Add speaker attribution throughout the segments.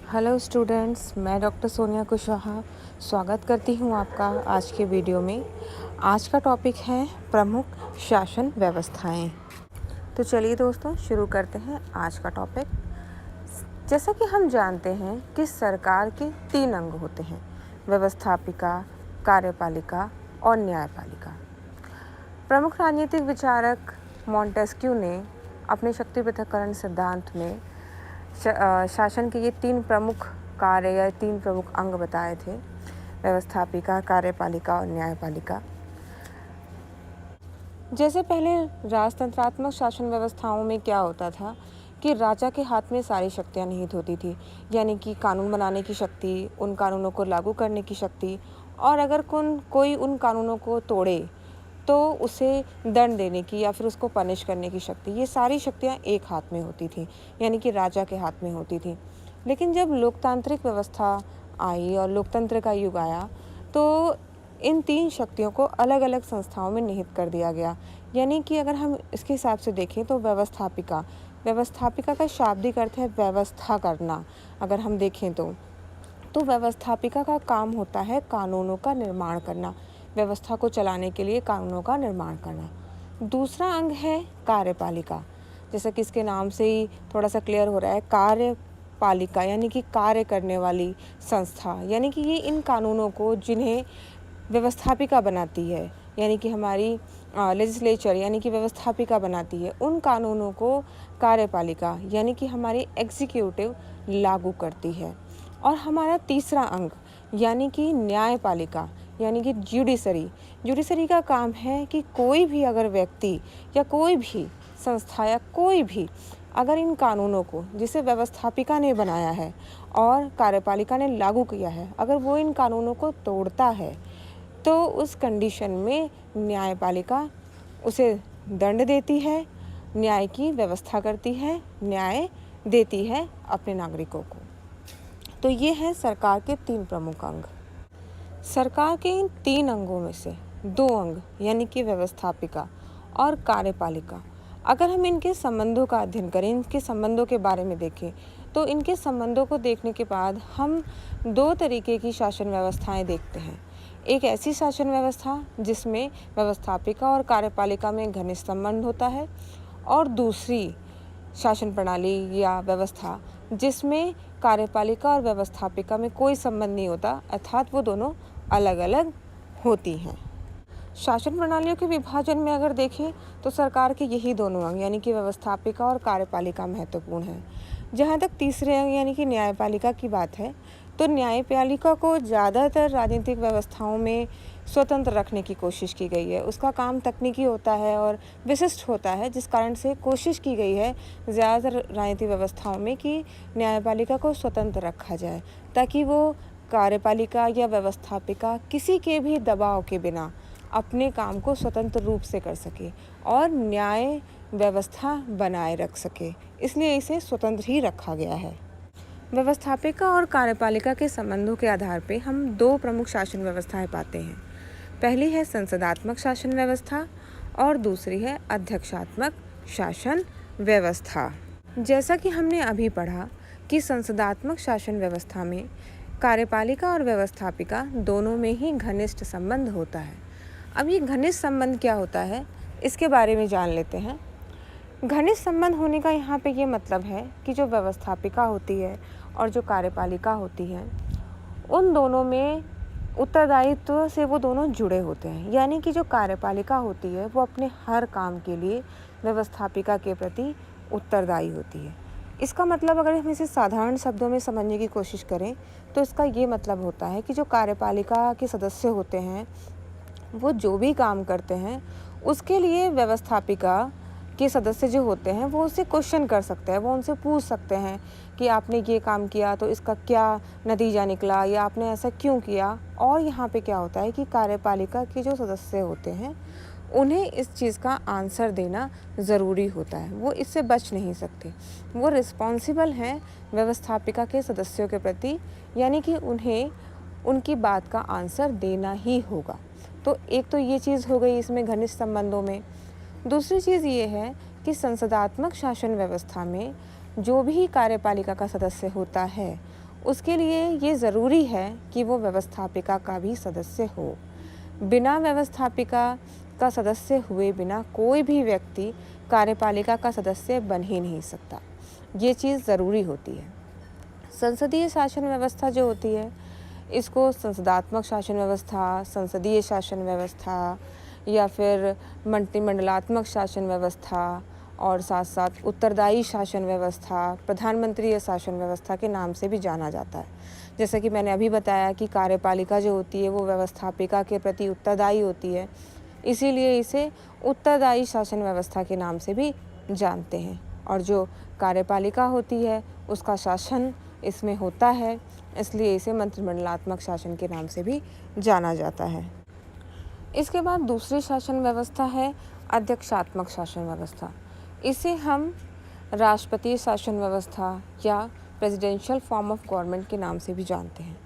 Speaker 1: Hello students, मैं doctor Sonia Kushwaha स्वागत करती हूँ आपका आज के वीडियो में। आज का टॉपिक है प्रमुख शासन व्यवस्थाएं। तो चलिए दोस्तों शुरू करते हैं आज का टॉपिक। जैसा कि हम जानते हैं कि सरकार के 3 अंग होते हैं: व्यवस्थापिका, कार्यपालिका और न्यायपालिका। प्रमुख राजनीतिक विचारक मॉन्टेस्क्यू ने अपने शक्ति पृथक्करण सिद्धांत में शासन के ये 3 प्रमुख कार्य या 3 प्रमुख अंग बताए थे: व्यवस्थापिका, कार्यपालिका और न्यायपालिका। जैसे पहले राजतंत्रात्मक शासन व्यवस्थाओं में क्या होता था कि राजा के हाथ में सारी शक्तियां निहित होती थी, यानी कि कानून बनाने की शक्ति, उन कानूनों को लागू करने की शक्ति, और अगर कोई उन कानूनों को तोड़े तो उसे दंड देने की या फिर उसको पनिश करने की शक्ति, ये सारी शक्तियाँ एक हाथ में होती थी, यानी कि राजा के हाथ में होती थी। लेकिन जब लोकतांत्रिक व्यवस्था आई और लोकतंत्र का युग आया तो इन 3 शक्तियों को अलग अलग संस्थाओं में निहित कर दिया गया। यानी कि अगर हम इसके हिसाब से देखें तो व्यवस्थापिका का शाब्दिक अर्थ है व्यवस्था करना। अगर हम देखें तो व्यवस्थापिका का काम होता है कानूनों का निर्माण करना, व्यवस्था को चलाने के लिए कानूनों का निर्माण करना। दूसरा अंग है कार्यपालिका। जैसा कि इसके नाम से ही थोड़ा सा क्लियर हो रहा है, कार्यपालिका यानी कि कार्य करने वाली संस्था, यानी कि ये इन कानूनों को जिन्हें व्यवस्थापिका बनाती है, यानी कि हमारी लेजिस्लेचर यानी कि व्यवस्थापिका बनाती है, उन कानूनों को कार्यपालिका यानी कि हमारी एग्जीक्यूटिव लागू करती है। और हमारा तीसरा अंग यानी कि न्यायपालिका यानी कि जुडिशरी का काम है कि कोई भी अगर व्यक्ति या कोई भी संस्था या कोई भी अगर इन कानूनों को जिसे व्यवस्थापिका ने बनाया है और कार्यपालिका ने लागू किया है, अगर वो इन कानूनों को तोड़ता है तो उस कंडीशन में न्यायपालिका उसे दंड देती है, न्याय की व्यवस्था करती है, न्याय देती है अपने नागरिकों को। तो ये है सरकार के 3 प्रमुख अंग। सरकार के इन 3 अंगों में से 2 अंग यानी कि व्यवस्थापिका और कार्यपालिका, अगर हम इनके संबंधों का अध्ययन करें, इनके संबंधों के बारे में देखें, तो इनके संबंधों को देखने के बाद हम 2 तरीके की शासन व्यवस्थाएं देखते हैं। एक ऐसी शासन व्यवस्था जिसमें व्यवस्थापिका और कार्यपालिका में घनिष्ठ संबंध होता है, और दूसरी शासन प्रणाली या व्यवस्था जिसमें कार्यपालिका और व्यवस्थापिका में कोई संबंध नहीं होता, अर्थात वो दोनों अलग अलग होती हैं। शासन प्रणालियों के विभाजन में अगर देखें तो सरकार के यही दोनों अंग यानी कि व्यवस्थापिका और कार्यपालिका महत्वपूर्ण है। जहाँ तक तीसरे अंग यानी कि न्यायपालिका की बात है, तो न्यायपालिका को ज़्यादातर राजनीतिक व्यवस्थाओं में स्वतंत्र रखने की कोशिश की गई है। उसका काम तकनीकी होता है और विशिष्ट होता है, जिस कारण से कोशिश की गई है ज़्यादातर राजनीतिक व्यवस्थाओं में कि न्यायपालिका को स्वतंत्र रखा जाए, ताकि वो कार्यपालिका या व्यवस्थापिका किसी के भी दबाव के बिना अपने काम को स्वतंत्र रूप से कर सके और न्याय व्यवस्था बनाए रख सके, इसलिए इसे स्वतंत्र ही रखा गया है। व्यवस्थापिका और कार्यपालिका के संबंधों के आधार पर हम 2 प्रमुख शासन व्यवस्थाएं पाते हैं। पहली है संसदात्मक शासन व्यवस्था और दूसरी है अध्यक्षात्मक शासन व्यवस्था। जैसा कि हमने अभी पढ़ा कि संसदात्मक शासन व्यवस्था में कार्यपालिका और व्यवस्थापिका दोनों में ही घनिष्ठ संबंध होता है। अब ये घनिष्ठ संबंध क्या होता है, इसके बारे में जान लेते हैं। घनिष्ठ संबंध होने का यहाँ पे ये मतलब है कि जो व्यवस्थापिका होती है और जो कार्यपालिका होती है, उन दोनों में उत्तरदायित्व से वो दोनों जुड़े होते हैं। यानी कि जो कार्यपालिका होती है वो अपने हर काम के लिए व्यवस्थापिका के प्रति उत्तरदायी होती है। इसका मतलब अगर हम इसे साधारण शब्दों में समझने की कोशिश करें तो इसका ये मतलब होता है कि जो कार्यपालिका के सदस्य होते हैं वो जो भी काम करते हैं उसके लिए व्यवस्थापिका के सदस्य जो होते हैं वो उससे क्वेश्चन कर सकते हैं, वो उनसे पूछ सकते हैं कि आपने ये काम किया तो इसका क्या नतीजा निकला या आपने ऐसा क्यों किया। और यहाँ पे क्या होता है कि कार्यपालिका के जो सदस्य होते हैं उन्हें इस चीज़ का आंसर देना ज़रूरी होता है, वो इससे बच नहीं सकते, वो रिस्पॉन्सिबल हैं व्यवस्थापिका के सदस्यों के प्रति, यानी कि उन्हें उनकी बात का आंसर देना ही होगा। तो एक तो ये चीज़ हो गई इसमें घनिष्ठ संबंधों में। दूसरी चीज़ ये है कि संसदात्मक शासन व्यवस्था में जो भी कार्यपालिका का सदस्य होता है उसके लिए ये ज़रूरी है कि वो व्यवस्थापिका का भी सदस्य हो। बिना व्यवस्थापिका का सदस्य हुए बिना कोई भी व्यक्ति कार्यपालिका का सदस्य बन ही नहीं सकता। ये चीज़ ज़रूरी होती है। संसदीय शासन व्यवस्था जो होती है, इसको संसदात्मक शासन व्यवस्था, संसदीय शासन व्यवस्था या फिर मंत्रिमंडलात्मक शासन व्यवस्था और साथ साथ उत्तरदायी शासन व्यवस्था, प्रधानमंत्रीय शासन व्यवस्था के नाम से भी जाना जाता है। जैसा कि मैंने अभी बताया कि कार्यपालिका जो होती है वो व्यवस्थापिका के प्रति उत्तरदायी होती है, इसीलिए इसे उत्तरदायी शासन व्यवस्था के नाम से भी जानते हैं। और जो कार्यपालिका होती है उसका शासन इसमें होता है, इसलिए इसे मंत्रिमंडलात्मक शासन के नाम से भी जाना जाता है। इसके बाद दूसरी शासन व्यवस्था है अध्यक्षात्मक शासन व्यवस्था। इसे हम राष्ट्रपतीय शासन व्यवस्था या प्रेसिडेंशियल फॉर्म ऑफ गवर्नमेंट के नाम से भी जानते हैं।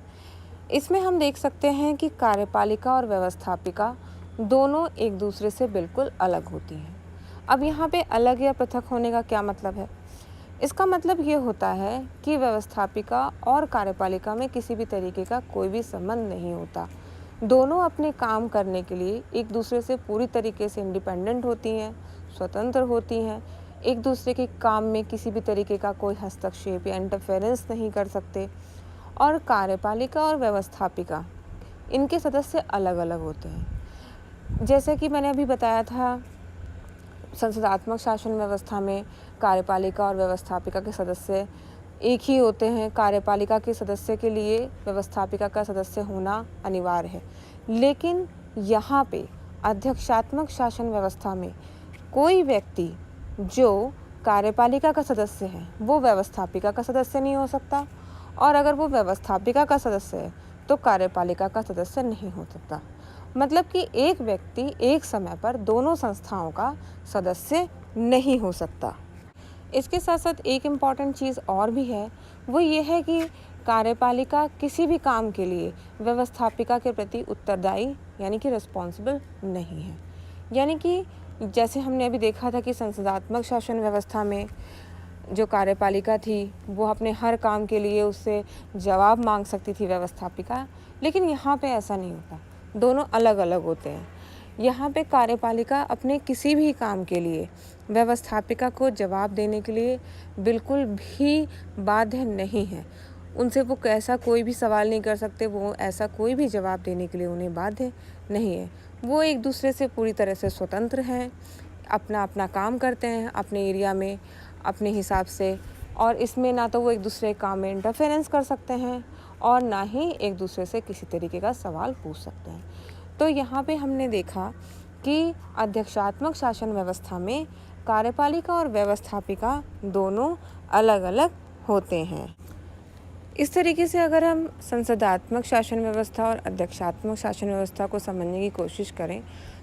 Speaker 1: इसमें हम देख सकते हैं कि कार्यपालिका और व्यवस्थापिका दोनों एक दूसरे से बिल्कुल अलग होती हैं। अब यहाँ पे अलग या पृथक होने का क्या मतलब है? इसका मतलब ये होता है कि व्यवस्थापिका और कार्यपालिका में किसी भी तरीके का कोई भी संबंध नहीं होता। दोनों अपने काम करने के लिए एक दूसरे से पूरी तरीके से इंडिपेंडेंट होती हैं, स्वतंत्र होती हैं, एक दूसरे के काम में किसी भी तरीके का कोई हस्तक्षेप या इंटरफेरेंस नहीं कर सकते। और कार्यपालिका और व्यवस्थापिका इनके सदस्य अलग अलग होते हैं। जैसे कि मैंने अभी बताया था, संसदात्मक शासन व्यवस्था में कार्यपालिका और व्यवस्थापिका के सदस्य एक ही होते हैं। कार्यपालिका के सदस्य के लिए व्यवस्थापिका का सदस्य होना अनिवार्य है। लेकिन यहाँ पे अध्यक्षात्मक शासन व्यवस्था में कोई व्यक्ति जो कार्यपालिका का सदस्य है वो व्यवस्थापिका का सदस्य नहीं हो सकता, और अगर वो व्यवस्थापिका का सदस्य है तो कार्यपालिका का सदस्य नहीं हो सकता। मतलब कि एक व्यक्ति एक समय पर दोनों संस्थाओं का सदस्य नहीं हो सकता। इसके साथ साथ एक इम्पॉर्टेंट चीज़ और भी है, वो ये है कि कार्यपालिका किसी भी काम के लिए व्यवस्थापिका के प्रति उत्तरदायी यानी कि रिस्पॉन्सिबल नहीं है। यानी कि जैसे हमने अभी देखा था कि संसदात्मक शासन व्यवस्था में जो कार्यपालिका थी वो अपने हर काम के लिए उससे जवाब मांग सकती थी व्यवस्थापिका, लेकिन यहाँ पे ऐसा नहीं होता, दोनों अलग अलग होते हैं। यहाँ पे कार्यपालिका अपने किसी भी काम के लिए व्यवस्थापिका को जवाब देने के लिए बिल्कुल भी बाध्य नहीं है। उनसे वो ऐसा कोई भी सवाल नहीं कर सकते, वो ऐसा कोई भी जवाब देने के लिए उन्हें बाध्य नहीं है। वो एक दूसरे से पूरी तरह से स्वतंत्र हैं, अपना अपना काम करते हैं अपने एरिया में अपने हिसाब से, और इसमें ना तो वो एक दूसरे काम में इंटरफेरेंस कर सकते हैं और ना ही एक दूसरे से किसी तरीके का सवाल पूछ सकते हैं। तो यहाँ पे हमने देखा कि अध्यक्षात्मक शासन व्यवस्था में कार्यपालिका और व्यवस्थापिका दोनों अलग अलग होते हैं। इस तरीके से अगर हम संसदात्मक शासन व्यवस्था और अध्यक्षात्मक शासन व्यवस्था को समझने की कोशिश करें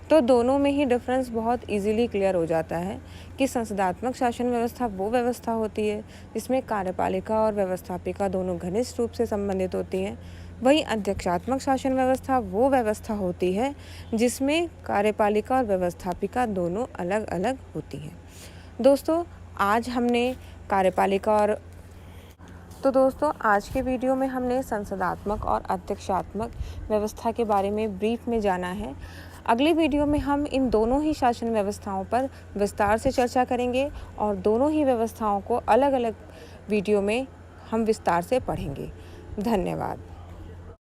Speaker 1: तो दोनों में ही डिफरेंस बहुत इजीली क्लियर हो जाता है कि संसदात्मक शासन व्यवस्था वो व्यवस्था होती है जिसमें कार्यपालिका और व्यवस्थापिका दोनों घनिष्ठ रूप से संबंधित होती हैं। वहीं अध्यक्षात्मक शासन व्यवस्था वो व्यवस्था होती है जिसमें कार्यपालिका और व्यवस्थापिका दोनों अलग अलग होती हैं। दोस्तों आज हमने कार्यपालिका और दोस्तों आज के वीडियो में हमने संसदात्मक और अध्यक्षात्मक व्यवस्था के बारे में ब्रीफ में जाना है। अगली वीडियो में हम इन दोनों ही शासन व्यवस्थाओं पर विस्तार से चर्चा करेंगे और दोनों ही व्यवस्थाओं को अलग अलग वीडियो में हम विस्तार से पढ़ेंगे। धन्यवाद।